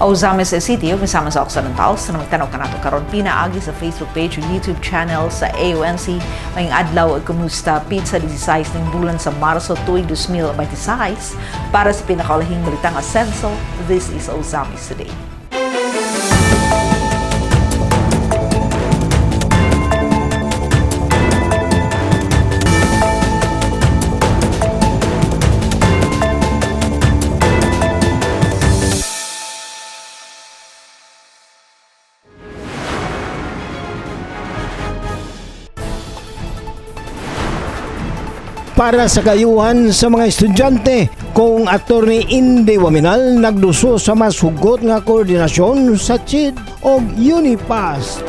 Ozamis City, ug misama sa Occidental, sa namagtanaw ka nato karon pinaagi sa Facebook page ug YouTube channel sa AONC. Mayong adlaw ug kumusta pizza 16 ning bulan sa Marso tuig 2026 para sa pinakaulahing balitang asenso. This is Ozamis Today. Para sa kayuhan sa mga estudyante, kung Attorney Indy Waminal nagduso sa mas hugot nga koordinasyon sa CHID o UNIPAS.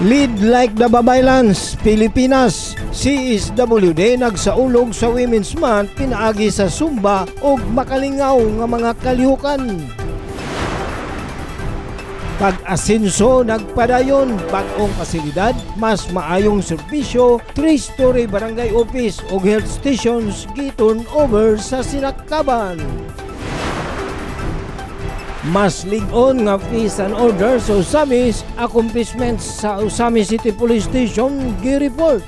Lead Like the Babaylans, Pilipinas, CSWD nagsaulog sa Women's Month pinaagi sa Sumba o makalingaw nga mga kalihukan. Pag-asenso nagpadayon, bagong pasilidad, mas maayong serbisyo, 3-story barangay office o health stations giturn over sa Sinakaban. Mas lig-on nga fees and orders sa Usamis, accomplishments sa Usamis City Police Station gi-report.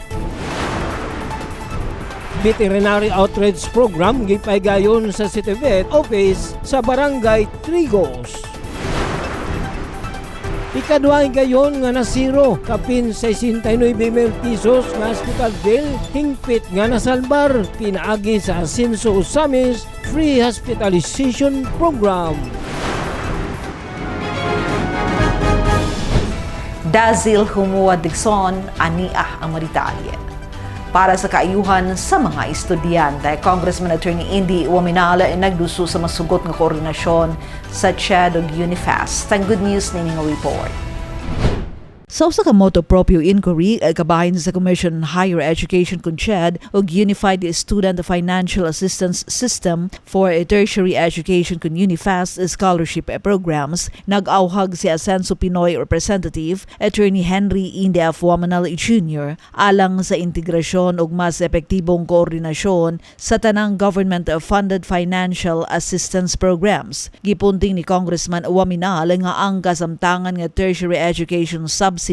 Veterinary Outreach Program gipaygayon sa City Vet Office sa Barangay Trigos. Ikaduhang gayon nga nasiro, kapin 69,000 pesos nga hospital bill, hingpit nga nasalbar, pinaagi sa Asenso Usamis Free Hospitalization Program. Dazil Humuad Dixon, aniah ang maritalye. Para sa kaayuhan sa mga estudyante, Congressman Attorney Indy Waminal nagduso sa masugot nga koordinasyon sa CHED ug UNIFAS. Tang good news nining report. Sa usa ka motu proprio inquiry kabahin sa Commission on Higher Education kun CHED ug Unified Student Financial Assistance System for Tertiary Education kun UNIFAS scholarship programs, nag-awhag si Asenso Pinoy Representative Attorney Henry Indy F. Waminal Jr. alang sa integrasyon ug mas epektibong koordinasyon sa tanang government-funded financial assistance programs. Gipunting ni Congressman Waminal nga ang kasamtangan nga tertiary education subsidy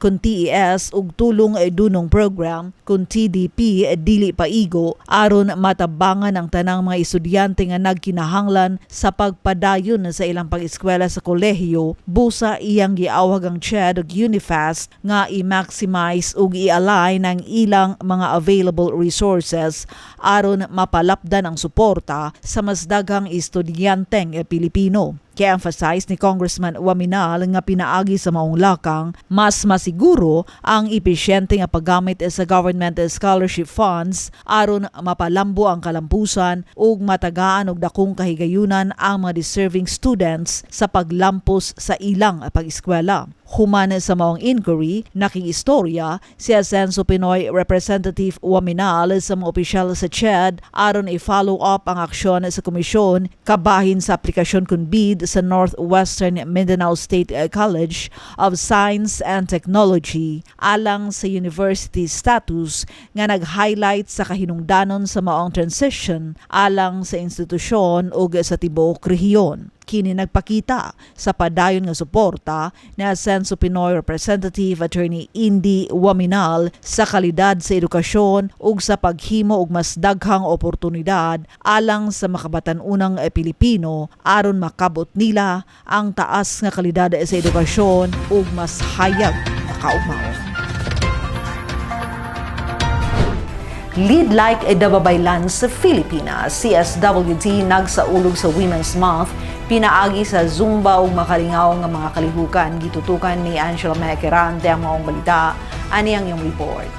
kun TES ug tulong dunong program kun TDP dili paigo aron matabangan ang tanang mga estudyante nga nagkinahanglan sa pagpadayon sa ilang pag-eskwela sa kolehiyo. Busa iyang giawhag ang CHED ug UNIFAS nga i-maximize ug i-align ang ilang mga available resources aron mapalapdan ang suporta sa mas daghang estudyanteng Pilipino. Kaya emphasize ni Congressman Waminal nga pinaagi sa maong lakang, mas masiguro ang epesyente nga paggamit sa government scholarship funds aron mapalambo ang kalampusan ug matagaan og dakong kahigayunan ang mga deserving students sa paglampos sa ilang pag-eskwela. Human sa maong inquiry, nakiistorya si Asenso Pinoy Representative Waminal sa mga opisyal sa CHED aron i-follow up ang aksyon sa komisyon kabahin sa aplikasyon kun bid sa Northwestern Mindanao State College of Science and Technology alang sa university status nga nag-highlight sa kahinungdanon sa maong transition alang sa institusyon ug sa tibuok rehiyon. Kini nagpakita sa padayon nga suporta ni Asenso Pinoy Representative Attorney Indy Waminal sa kalidad sa edukasyon ug sa paghimo og mas daghang oportunidad alang sa makabatan-unang Pilipino aron makabot nila ang taas nga kalidad sa edukasyon ug mas hayag nga kaugmaon. Lead Like the Babaylans sa Pilipinas, CSWD nagsaulog sa Women's Month pinaagi sa Zumba ug makalingaw nga mga kalihukan. Gitutukan ni Angela Mequerante ang maong balita. Ani ang iyong report.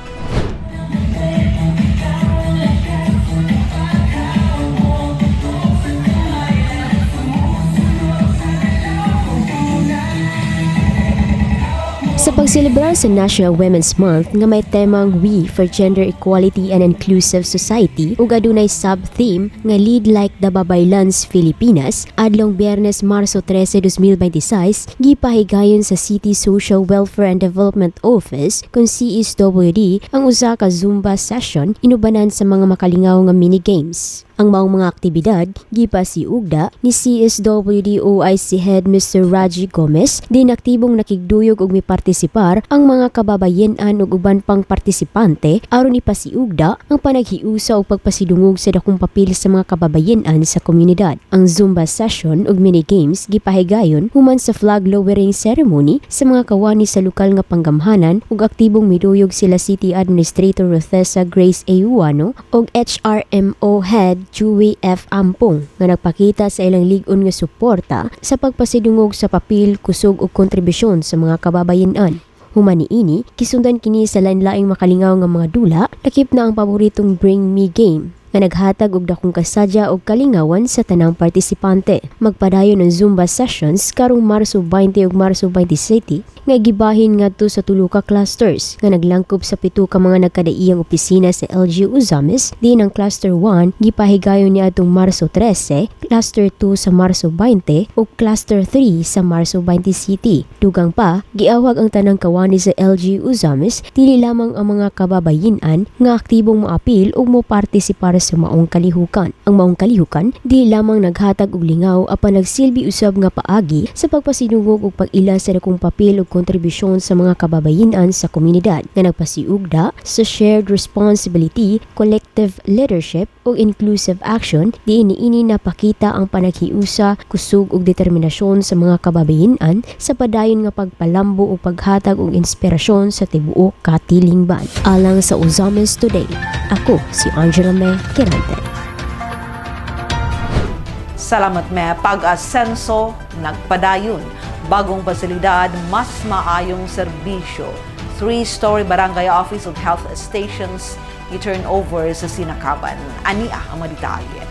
Sa pagselebrar sa National Women's Month nga may temang We for Gender Equality and Inclusive Society ug adunay sub-theme nga Lead Like the Babaylans Filipinas, adlong Biyernes Marso 13, 2026 gipahigayon sa City Social Welfare and Development Office kun CSWD ang usa ka Zumba session inubanan sa mga makalingaw nga mini games. Ang maong mga aktibidad gipasiugda ni CSWDOIC Head Mr. Raji Gomez din aktibong nakigduyog og mipartisipar ang mga kababayen-an ug uban pang partisipante aron ipasiugda ang panaghiusa o pagpasidungog sa dakong papel sa mga kababayen-an sa komunidad. Ang Zumba session ug mini games gipahigayon human sa flag lowering ceremony sa mga kawani sa lokal nga panggamhanan ug aktibong miduyog sila City Administrator Rothesa Grace A. Uano ug HRMO Head Chewy F. Ampong nga nagpakita sa ilang lig-on nga suporta sa pagpasidungog sa papel, kusog ug kontribusyon sa mga kababayen-an. Human niini, kisundan kini sa lain-laing makalingaw nga mga dula, lakip na ang paboritong Bring Me game nga naghatag og dakong kasadya og kalingawan sa tanang partisipante. Magpadayon ang Zumba sessions karong Marso 20 ug Marso 27 nga gibahin ngadto sa tulo ka clusters nga naglangkob sa 7 ka mga nagkadaiyang opisina sa LGU Uzamis. Din ang Cluster 1 gipahigayon niadtong Marso 13, Cluster 2 sa Marso 20 ug Cluster 3 sa Marso 27. Dugang pa, giawag ang tanang kawani sa LGU Uzamis dili lamang ang mga kababayen-an nga aktibong moapil ug mopartisipar sa maong kalihukan. Ang maong kalihukan di lamang naghatag og lingaw apan nagsilbi usab nga paagi sa pagpasinungog ug pag-ila sa dakong papel ug kontribusyon sa mga kababayen-an sa komunidad nga nagpasiugda sa shared responsibility, collective leadership ug inclusive action. Diin niini napakita ang panaghiusa, kusog ug determinasyon sa mga kababayen-an sa padayon nga pagpalambo ug paghatag og inspirasyon sa tibuok katilingban. Alang sa Uzamis Today, ako si Angela May Kirante. Salamat me pag-asenso, nagpadayon. Bagong pasilidad, mas maayong serbisyo. 3-story barangay office of health stations i-turn over sa Sinakaban. Ania ang detalye.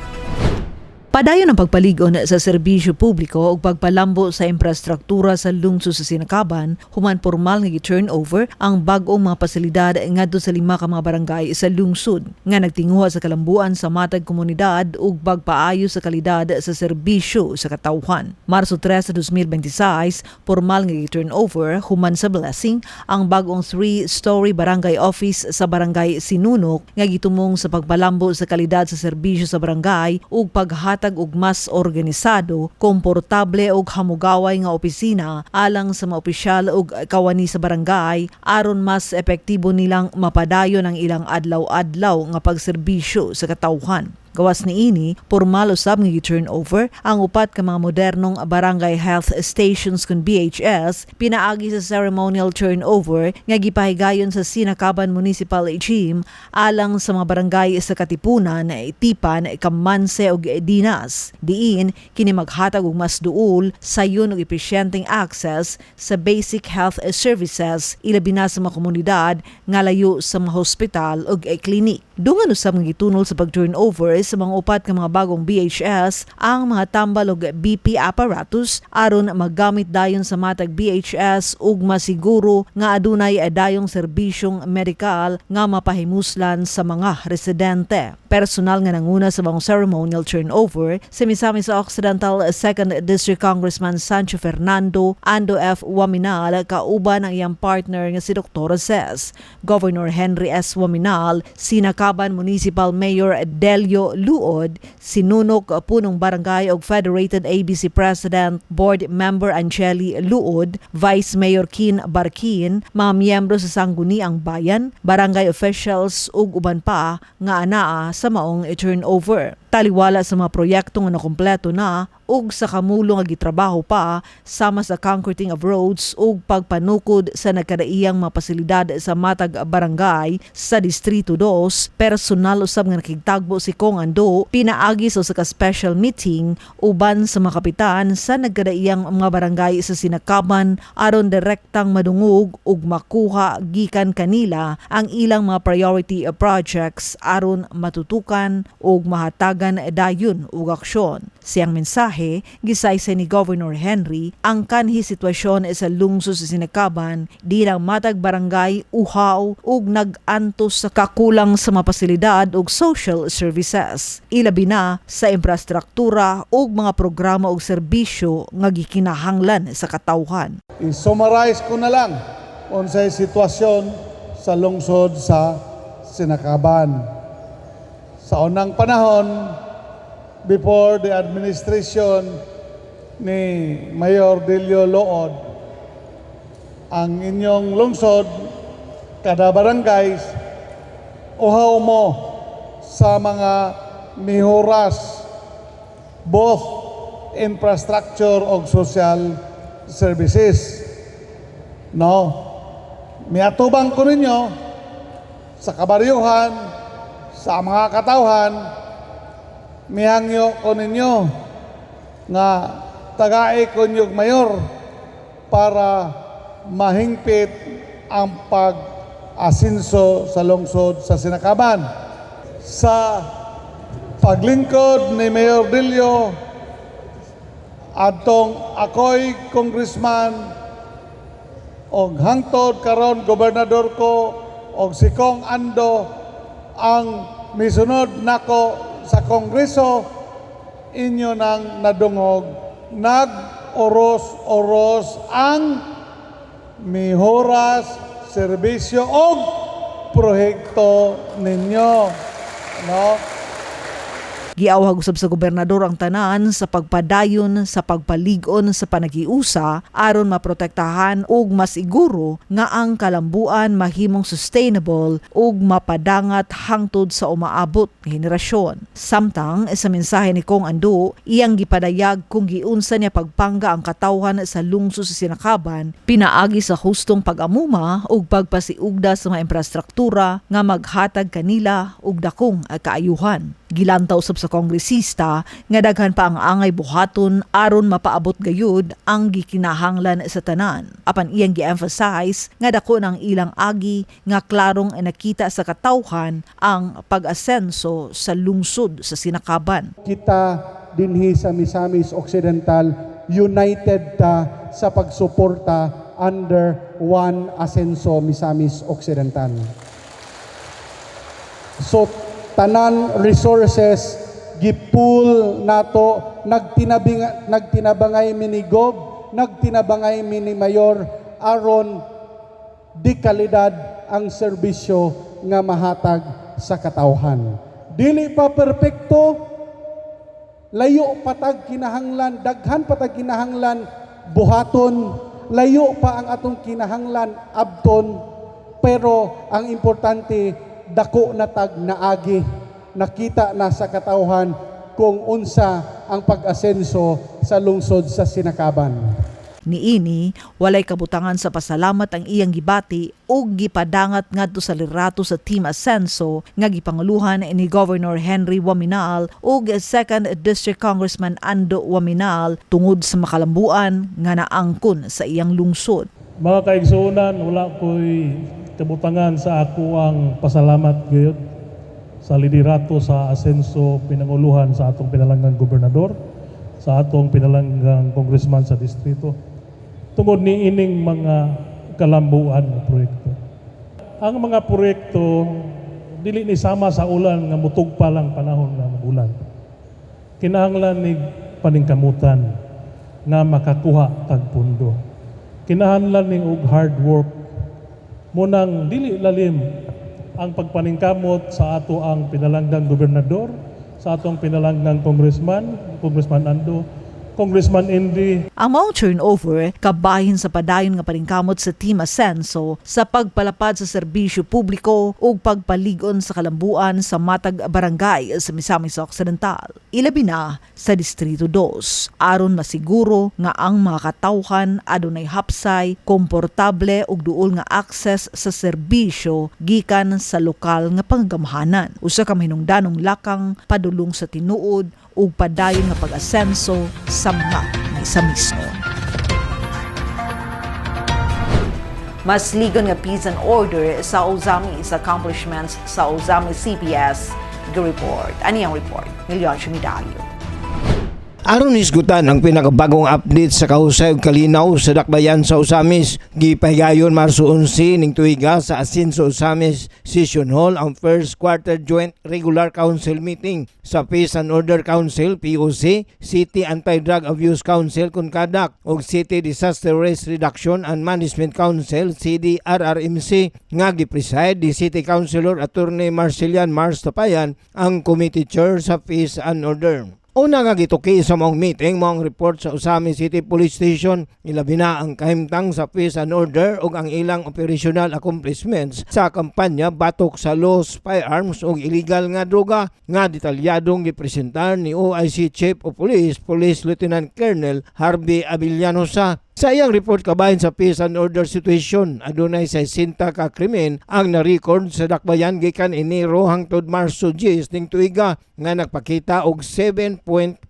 Padayon ang pagpaligon sa serbisyo publiko o pagpalambo sa infrastruktura sa lungsod sa Sinakaban, human formal nga gi-turnover ang bag-ong mga pasilidad ngadto sa 5 ka mga barangay sa lungsod nga nagtinguha sa kalambuan sa matag komunidad ug pagpaayo sa kalidad sa serbisyo sa katawhan. Marso 3, 2026, formal nga gi-turnover human sa blessing ang bag-ong 3-story barangay office sa barangay Sinunok nga gitumong sa pagpalambo sa kalidad sa serbisyo sa barangay ug paghatag og mas organisado, komportable ug hamugaway nga opisina alang sa mga opisyal ug kawani sa barangay aron mas epektibo nilang mapadayon ang ilang adlaw-adlaw nga pagserbisyo sa katawhan. Gawas niini, formal usab nga gi-turnover ang upat ka mga modernong barangay health stations kun BHS pinaagi sa ceremonial turnover nga gipahigayon sa Sinakaban Municipal Gym alang sa mga barangay sa Katipunan, Tipan, Kamanse ug Dinas. Diin kini maghatag og mas duol, sayon ug epesyenteng access sa basic health services ilabi na sa mga komunidad nga layo sa mga hospital ug klinik. Dungan usab nga gitunol sa pag-turnover sa mga upat ka mga bagong BHS ang mga tambal ug BP apparatus aron magamit dayon sa matag BHS ug masiguro nga adunay dayong serbisyong medikal nga mapahimuslan sa mga residente. Personal nga nanguna sa mga ceremonial turnover si Misamis Occidental 2nd District Congressman Sancho Fernando Ando F. Waminal kauban ang iyang partner nga si Dr. Ses, Governor Henry S. Waminal, Sinakaban Municipal Mayor Delio Luod, Sinunok Punong Barangay ug Federated ABC President Board Member Angeli Luod, Vice Mayor Kin Barkin, mga miyembro sa Sangguniang Bayan, barangay officials ug uban pa nga anaa sa maong turnover. Taliwala sa mga proyekto nga nakumpleto na ug sa kamulo nga gitrabaho pa sama sa concreting of roads ug pagpanukod sa nagkadaiyang mga pasilidad sa matag barangay sa Distrito 2. Personal usab nga nakigtagbo si Kong Ando pinaagi sa special meeting uban sa mga kapitan sa nagkadaiyang mga barangay sa Sinakaban aron direktang madungog ug makuha gikan kanila ang ilang mga priority projects aron matutukan ug mahatagan dayon ug aksyon. Siyang mensahe gisaysay ni Governor Henry ang kanhi sitwasyon sa lungsod sa Sinakaban di lang matag barangay uhaw ug nag-antos sa kakulang sa mga pasilidad ug social services. Ilabi na sa infrastruktura ug mga programa ug serbisyo nga gikinahanglan sa katawhan. I-summarize ko na lang unsay sitwasyon sa lungsod sa Sinakaban. Sa unang panahon, before the administration ni Mayor Delio Lood, ang inyong lungsod, kada barangays, uhaw mo sa mga mihuras, both infrastructure o social services. No? Miatubang ko ninyo sa kabaryuhan, sa mga katawhan, mihangyo ko ninyo nga tagay ko nyug mayor para mahingpit ang pag-asinso sa lungsod sa Sinakaban. Sa paglingkod ni Mayor Delio adtong ako'y congressman og hangtod karon gobernador ko og si Kong Ando ang misunod nako sa kongreso, inyo nang nadungog, nag-oros-oros ang mihoras, serbisyo o proyekto ninyo. No? Giawhag usab sa gobernador ang tanan sa pagpadayon sa pagpalig-on sa panagiusa aron maprotektahan ug masiguro nga ang kalambuan mahimong sustainable ug mapadangat hangtod sa umaabot nga henerasyon. Samtang sa mensahe ni Kong Ando, iyang gipadayag kung giunsa niya pagpangga ang katawhan sa lungsod sa Sinakaban, pinaagi sa hustong pag-amuma ug pagpasiugda sa mga infrastruktura nga maghatag kanila og dakong kaayuhan. Gilantaw usab sa kongresista nga daghan pa ang angay buhaton aron mapaabot gayud ang gikinahanglan sa tanan. Apan iyang gi-emphasize nga dako ng ilang agi nga klarong nakita sa katawhan ang pag-asenso sa lungsod sa Sinakaban. Kita dinhi sa Misamis Occidental united ta sa pagsuporta under one Asenso Misamis Occidental. So tanan resources gipool nato, nagtinabangay minigob, nagtinabangay mini mayor aron di kalidad ang serbisyo nga mahatag sa katawhan. Dili pa perpekto, layo patag kinahanglan, daghan patag kinahanglan buhaton, layo pa ang atong kinahanglan abton, pero ang importante dako na tag naagi, nakita na sa katawhan kung unsa ang pag-asenso sa lungsod sa Sinakaban. Niini, walay kabutangan sa pasalamat ang iyang gibati ug gipadangat ngadto sa liderato sa Team Asenso nga gipanguluhan ni Governor Henry Waminal ug 2nd District Congressman Ando Waminal tungod sa makalambuan nga naangkon sa iyang lungsod. Mga kaigsuonan, wala ko'y kabutangan sa ako ang pasalamat gayud sa liderato sa Asenso pinanguluhan sa atong pinalanggang gobernador, sa atong pinalanggang congressman sa distrito, tungod ni ining mga kalambuan na proyekto. Ang mga proyekto dili ni sama sa ulan nga mutugpa lang panahon nga magulan. Kinahanglan ni paningkamutan nga makakuha tag pundo. Kinahanglan ni og hard work. Munang dili lalim ang pagpaningkamot sa ato ang pinalanggang gobernador, sa atong pinalanggang congressman Ando, Congressman Indy. Ang mao turnover kabahin sa padayon nga paningkamot sa Team Asenso sa pagpalapad sa serbisyo publiko ug pagpalig-on sa kalambuan sa matag barangay sa Misamis Occidental. Ilabi na sa Distrito 2 aron masiguro nga ang mga katawhan adunay hapsay, komportable ug duol nga access sa serbisyo gikan sa lokal nga panggamhanan. Usa ka mahinungdanong lakang padulong sa tinuod ug padayon nga pag-asenso sa mga Misamisno. Mas ligon nga peace and order sa Ozamis accomplishments sa Ozamis CPS report. Ani ang report? Milyon Medalyo. Aron isgutan ang pinakabagong update sa kahusay ug kalinaw sa dakbayan sa Ozamis, gipahigayon Marso 11 ning tuiga sa Asenso Ozamis Session Hall ang first quarter joint regular council meeting sa Peace and Order Council POC, City Anti-Drug Abuse Council Kunkadak ug City Disaster Risk Reduction and Management Council CDRRMC nga gipreside di City Councilor Attorney Marcelian Mars Tapayan ang committee chair sa Peace and Order. Una nga gituki sa mong meeting, mong report sa Usami City Police Station, ilabi na ang kahimtang sa peace and order ug ang ilang operational accomplishments sa kampanya batok sa lost firearms ug illegal nga droga nga detalyadong gipresentar ni OIC Chief of Police, Police Lieutenant Colonel Harvey Abellanosa. Sa iyang report kabahin sa peace and order situation, adunay 60 ka krimen ang na-record sa dakbayan gikan Enero hangtod Marso 10 ning tuiga nga nagpakita og 7.14%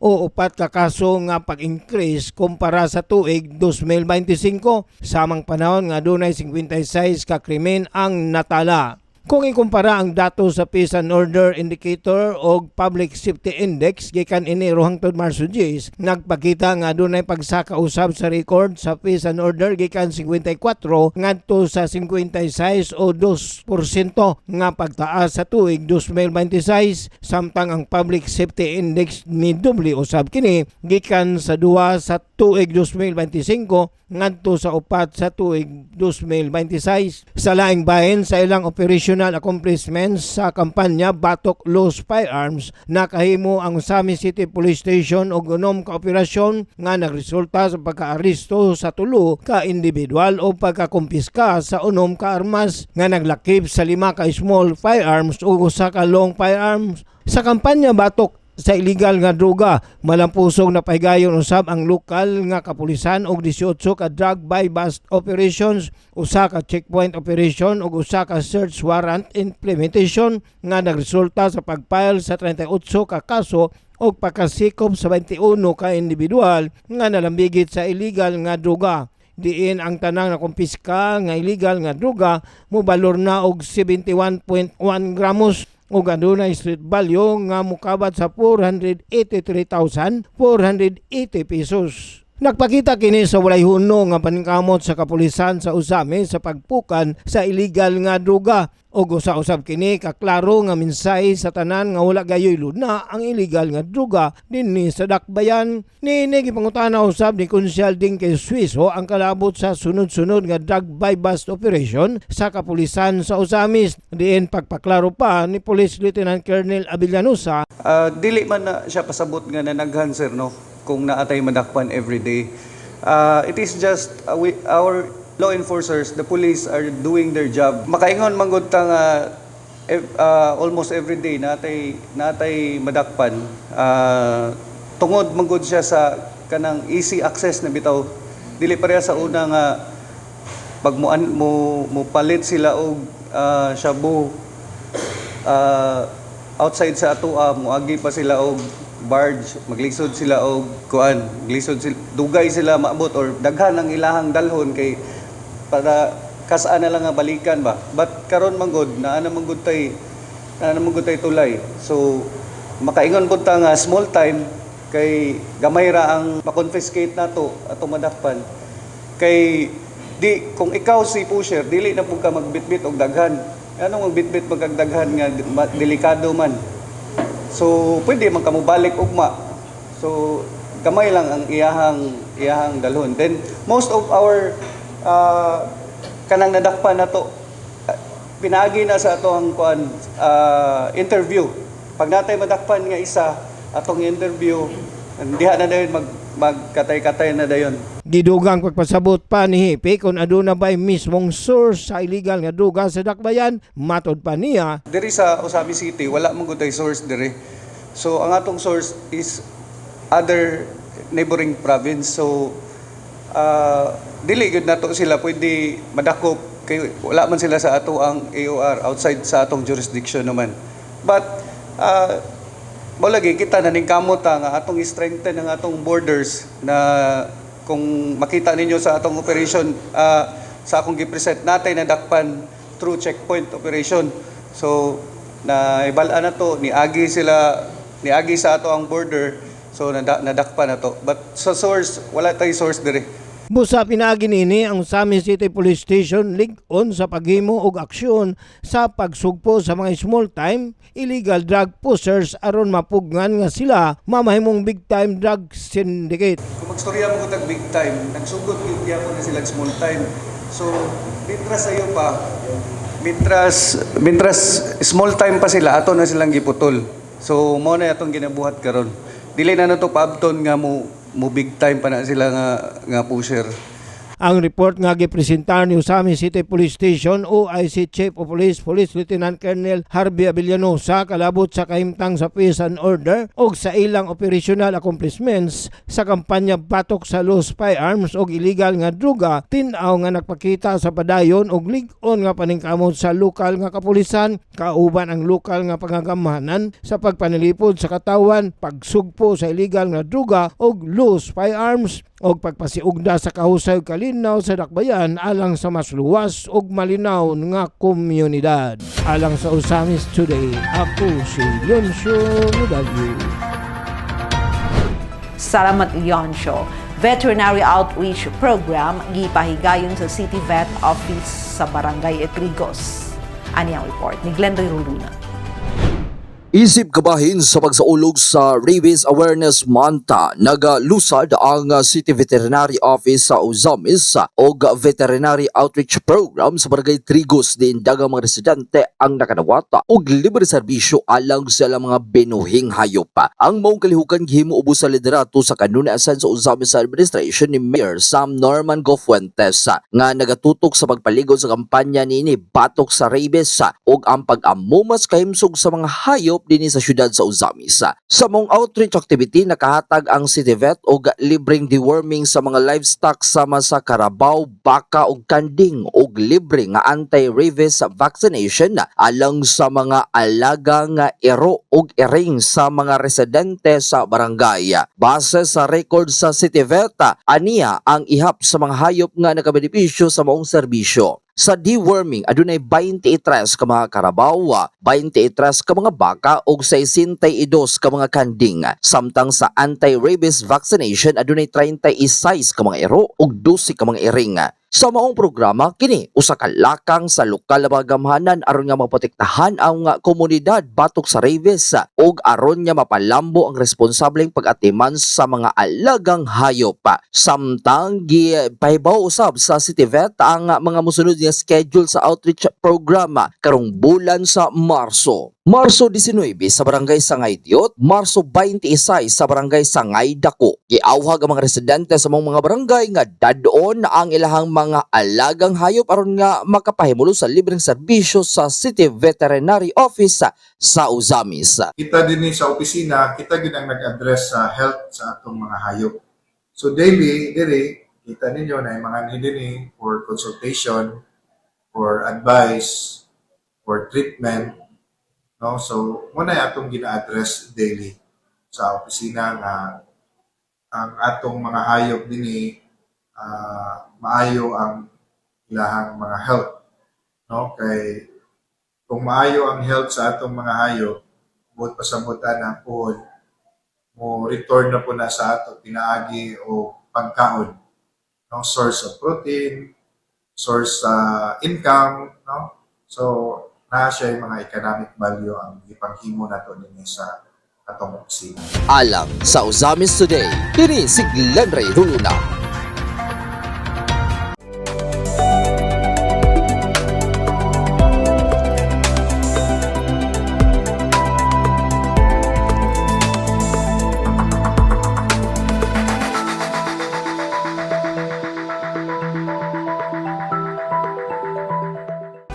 o 4 ka kaso nga pag-increase kumpara sa tuig 2025. Samang panahon nga adunay 56 ka krimen ang natala. Kung ikumpara ang datos sa Peace and Order Indicator o Public Safety Index gikan Enero hangtod Marso 10, nagpakita nga adunay pagsaka usab sa record sa Peace and Order gikan 54 ngadto sa 56 o 2% nga pagtaas sa tuig 2026, samtang ang Public Safety Index ni doble usab kini gikan sa 2 sa tuig 2025 ngadto sa 4 sa tuig 2026. Sa laing bahin sa ilang operational accomplishments sa kampanya Batok Lost Firearms, nakahimo ang Usami City Police Station og unom ka operasyon nga nagresulta sa pagkaaresto sa 3 ka individual o pagkakumpiska sa unom ka armas nga naglakip sa 5 ka small firearms ug 1 ka long firearms. Sa kampanya Batok sa illegal nga droga, malampusog na pahigayon usab ang lokal nga kapulisan og 18 ka drug buy bust operations, 1 ka checkpoint operation ug 1 ka search warrant implementation nga nagresulta sa pagfile sa 38 ka kaso og pagkasikop sa 21 ka individual nga nalambigit sa illegal nga droga. Diin ang tanang na kumpiska nga illegal nga droga mobalor na og 71.1 gramos ug adunay street value nga mokabat sa 483,480 pesos. Nagpakita kini sa walay huno nga paningkamot sa kapulisan sa Usami sa pagpukan sa illegal nga droga ug usa-usab kini kaklaro nga mensahe sa tanan nga wala gayoy luna ang illegal nga droga dinhi sa dakbayan. Nini gipangutana usab ni Konsyal Dingke Suizo ang kalabot sa sunod-sunod nga drug buy bust operation sa kapulisan sa Usami. Diin pagpaklaro pa ni Police Lieutenant Colonel Abellanosa, dili man na siya pasabot nga nanaghan sir no kung naatay madakpan every day. It is just our law enforcers, the police are doing their job. Makaingon manggod ta nga almost every day natay madakpan. Tungod manggod siya sa kanang easy access na bitaw. Dili pareha sa una nga pag mo palit sila og shabu outside sa atoa, moagi pa sila og barge, maglisod sila og kuan, dugay sila maabot or daghan ang ilahang dalhon kay para kasaan na lang nga balikan ba. But karon manggod na manggod tay tulay. So makaingon pud ta nga small time kay gamay ra ang ma-confiscate nato ato madakpan. Kay di kung ikaw si pusher dili na pud ka magbitbit og daghan. Anong magbitbit magkagdaghan nga delikado man. So pwede man kamo balik ugma. So gamay lang ang iyahang dalhon. Then most of our kanang nadakpan nato pinaagi na sa atong kuan interview. Pag natay madakpan nga isa atong interview, diha na dayon magkatay-katay na dayon. Gidugang pagpasabot pa ni Hipi kung aduna ba'y mismong source sa illegal nga droga sa dakbayan. Matod pa niya, Diri sa Usami City, wala mong gutay source diri. So ang atong source is other neighboring province. So dili gud nato sila pwede madakop kay wala man sila sa ato ang AOR outside sa atong jurisdiction naman. But mo lagi kita naning kamot nga atong strengthen ang atong borders na kung makita ninyo sa atong operation sa akong gipresent natay nadakpan through checkpoint operation. So naibal-an na to niagi sa ato ang border, so nadakpan na to. But sa source wala tay source diri. busa pinaagi nini ang Usami City Police Station lig-on sa paghimo og aksyon sa pagsugpo sa mga small time illegal drug pushers aron mapugnan nga sila mamahimong big time drug syndicate. Kung magstorya mo kutag big time, nagsugod gyud gyapon na sila small time. So mitras ayo pa. Mitras small time pa sila ato na silang giputol. So mo na atong ginabuhat karon. Dili na nato paabton nga mo big time pa na sila nga pusher. Ang report nga gipresentar ni Usami City Police Station OIC Chief of Police Police Lieutenant Colonel Harvey Avellano sa kalabot sa kahimtang sa peace and order o sa ilang operational accomplishments sa kampanya batok sa loose firearms o illegal nga druga, tin-aw nga nagpakita sa padayon og lig-on nga paningkamot sa lokal nga kapulisan, kauban ang lokal nga pangagamahanan sa pagpanilipod sa katawan, pagsugpo sa illegal nga druga og loose firearms og pagpasiugda sa kahusay kalinaw sa dakbayan alang sa mas luwas ug malinaw nga komunidad. Alang sa Usamis Today, ako si Leoncio Medalyo. Salamat Leoncio. Veterinary Outreach Program gipahigayon sa City Vet Office sa Barangay Etrigos. Ani ang report ni Glenn Roluna. Isip kabahin sa pagsaulog sa Rabies Awareness Month, nagalusad ang City Veterinary Office sa Uzamis o Veterinary Outreach Program sa Barangay Trigos din dagang mga residente ang nakadawata og libre serbisyo alang sa mga binuhing hayop. Ang maong kalihukan gihimo ubos sa liderato sa kanunasan sa Uzamis Administration ni Mayor Sam Norman Gofuentes nga nagatutok sa pagpaligod sa kampanya niini batok sa rabies ug ang pag-amumas kahimsog sa mga hayop dinhi sa syudad sa Uzamis. Sa mong outreach activity nakahatag ang City Vet og libreng deworming sa mga livestock sama sa karabaw, baka ug kanding ug libre nga anti-rabies vaccination alang sa mga alaga nga ero ug iring sa mga residente sa barangay. Base sa record sa City Vet, aniya ang ihap sa mga hayop nga nakabenepisyo sa maong serbisyo. Sa deworming, adunay 23 ka mga karabaw, 23 ka mga baka ug 62 ka mga kanding. Samtang sa anti-rabies vaccination, adunay 36 ka mga ero ug 12 ka mga iring. Sa maong programa, kini usa ka lakang sa lokal na pagamahanan aron nga maprotektahan ang komunidad batok sa rabies ug aron nga mapalambo ang responsableng pag-atiman sa mga alagang hayop. Samtang gipahibaw usab sa City Vet ang mga mosunod nga schedule sa outreach programa karong bulan sa Marso. Marso 19 sa Barangay Sangay Diot, Marso 26 sa Barangay Sangay Dako. Giawhag ang mga residente sa mga barangay nga dadon ang ilahang mga alagang hayop aron nga makapahimulo sa libreng serbisyo sa City Veterinary Office sa Uzamis. Kita din sa opisina, kita gid ang nag-address sa health sa atong mga hayop. So daily, diri kita ninyo na mga nidini for consultation, for advice, for treatment. No, so muna atong gina-address daily sa opisina nga ang atong mga hayop dinhi maayo ang ilahang mga health, no, kay kung maayo ang health sa atong mga hayop buot pasabutan na po mo return na po na sa ato pinaagi o pagkaon, no, source of protein, source income, no, so na siya yung mga economic value ang ipanghimo nato din sa atong opisina. Alang sa Uzamis Today, kini si Glenn Ray Ruluna.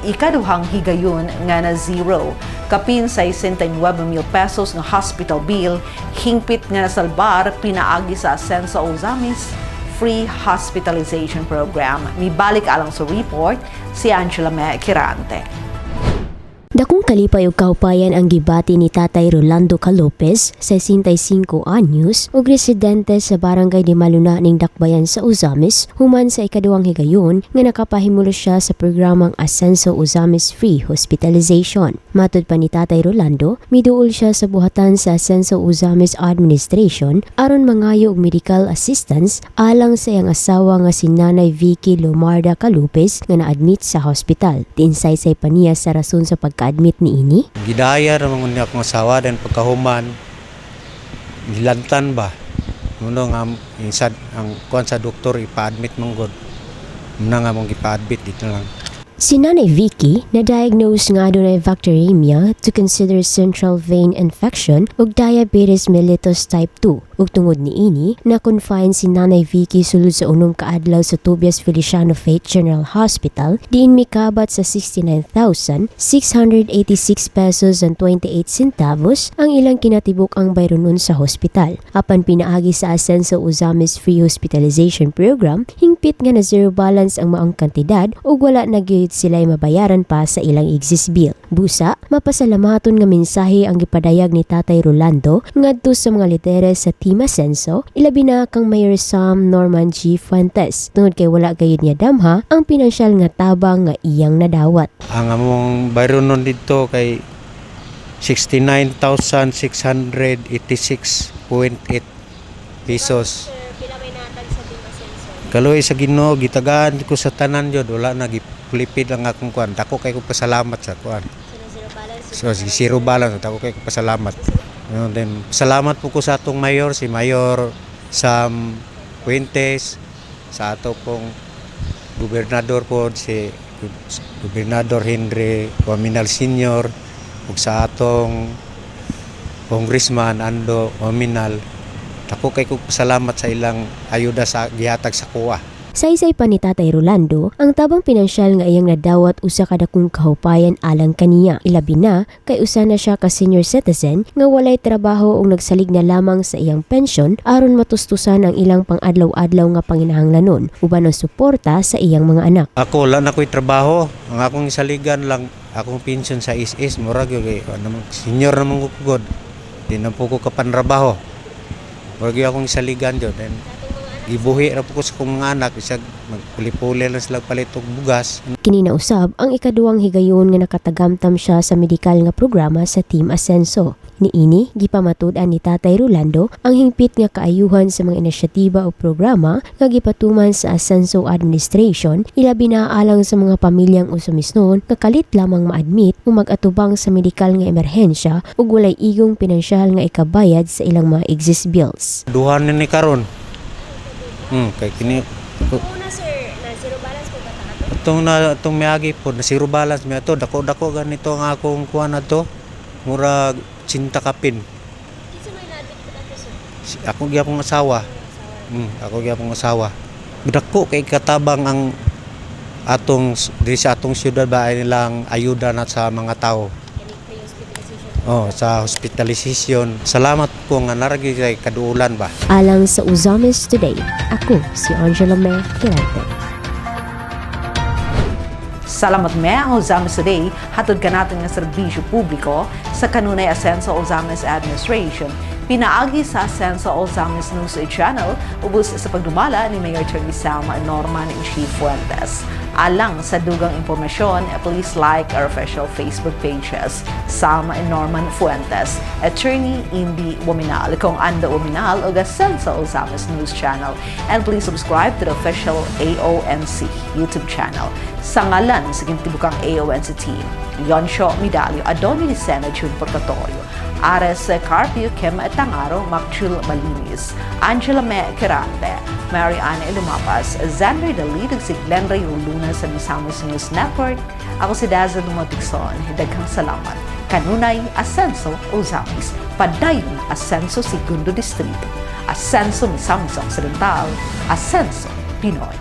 Ikaduhang higayon nga na zero. Kapin sa 69,000 pesos nga hospital bill, hingpit nga nasalbar pinaagi sa Asenso Uzamis Free Hospitalization Program. Mibalik alang sa report si Angela Kirante. Dakong kalipay og kaupayan ang gibati ni Tatay Rolando Calopez, 65 anyos, ug residente sa barangay de Maluna ning Dakbayan sa Uzamis, human sa ikaduhang higayon nga nakapahimulo siya sa programang Asenso Uzamis Free Hospitalization. Matud pa ni Tatay Rolando, miduol siya sa buhatan sa Asenso Uzamis Administration aron mangayo og medical assistance alang sa iyang asawa nga si Nanay Vicky Lomarda Calopez nga na-admit sa hospital. Tiinsaysay pa niya sa rason sa pagka-admit ni ini. Gidaya naman niya akong asawa dan pagkahuman nilantan ba muno nga ang kuan sa doktor ipa-admit mong god muna nga mong ipa-admit dito lang. Si Nanay Vicky na-diagnose nga adunay bacteremia to consider central vein infection ug diabetes mellitus type 2. Ug tungod niini, na-confine si Nanay Vicky sulod sa unom kaadlaw sa Tobias Feliciano Faith General Hospital diin mikabat sa 69,686 pesos and 28 centavos ang ilang kinatibuk ang bayronon sa hospital. Apan pinaagi sa Ascenso Uzamis Free Hospitalization Program, hingpit nga na zero balance ang maong kantidad ug wala na gyud sila'y mabayaran pa sa ilang exist bill. Busa, mapasalamaton nga mensahe ang gipadayag ni Tatay Rolando ngadto sa mga lideres sa Team Ascenso, ilabi na kang Mayor Sam Norman G. Fuentes. Tungod kay wala gayud niya damha ang pinansyal nga tabang nga iyang nadawat. Ang among bayronon dito kay 69,686.8 pesos. Kaloy sa Ginoo, gitagaan ko sa tanan yun, wala na gipulipid lang akong kuan. Dako kay ko pasalamat sa kuan. So zero balance, dako kay ko pasalamat. Then salamat po ko sa atong mayor, si Mayor Sam Fuentes, sa ato pong gobernador po si Gobernador Henry Waminal Sr. ug sa atong Congressman Ando Waminal. Ako kay ko salamat sa ilang ayuda sa gihatag sa kuwa. Saysay pa ni Tatay Rolando, ang tabang pinansyal nga iyang nadawat usa ka dakong kahupayan alang kaniya. Ilabi na kay usa na siya ka senior citizen nga walay trabaho ug nagsalig na lamang sa iyang pensyon aron matustusan ang ilang pang-adlaw-adlaw nga panginahanglanon uban ang suporta sa iyang mga anak. Ako wala na ko'y trabaho. Ang akong saligan lang akong pensyon sa is murag kay senior naman ko god. Di na po ko kapanrabaho. Murag akong saligan jud. Gibuhi ra po ko sa kong mga anak isag magpuli-puli lang sila palit og bugas. Kinina usab ang ikaduhang higayon nga nakatagamtam siya sa medikal nga programa sa Team Ascenso. Niini gipamatud-an ni Tatay Rolando ang hingpit nga kaayuhan sa mga inisyatiba o programa nga gipatuman sa Ascenso Administration, ilabi na alang sa mga pamilyang usumisnon nga kalit lamang ma-admit o mag-atubang sa medikal nga emerhensya ug walay igong pinansyal nga ikabayad sa ilang mga exist bills. Duhan ni karon. Kay kini Una sir, na zero balance po ba itong miagi po na zero balance mi ato dako ganito ang akong kuan ato murag 80 kapin. Kinsa may na-admit po nato sir? Ako gyapon asawa. Ako gyapon asawa. Dako kay katabang ang atong diri sa atong syudad ba ay nilang ayuda na sa mga tao. Sa hospitalization. Salamat po nga naragi kay kaduulan ba. Alang sa Uzamis Today, ako si Angela May Quirante. Salamat me ang Uzamis Today, hatod ka natin nga serbisyo publiko sa kanunay Ascenso Uzamis Administration. Pinaagi sa Ascenso Uzamis News Channel, ubos sa pagdumala ni Mayor Attorney Sam Norman G. Fuentes. Alang sa dugang impormasyon, please like our official Facebook pages, Sam Norman Fuentes, Attorney Indy Waminal, kung Ando Waminal, o Ascenso Uzamis News Channel. And please subscribe to the official AONC YouTube channel. Sa ngalan sa gintibukang AONC team, Yonsho Midalio, Adoni Licena June Portatorio, Ares Carpio Kim Tangaro, Macchul Malinis, Angela Me Quirante, Mary Ann Lumapas, Xander Dalid, si Glenn Ray Luna sa Misamis News Network. Ako si Daza Dumotikson, hidaghang salamat. Kanunay Ascenso Uzamis, padayon Ascenso Segundo Distrito, Ascenso Misamis Occidental, Ascenso Pinoy.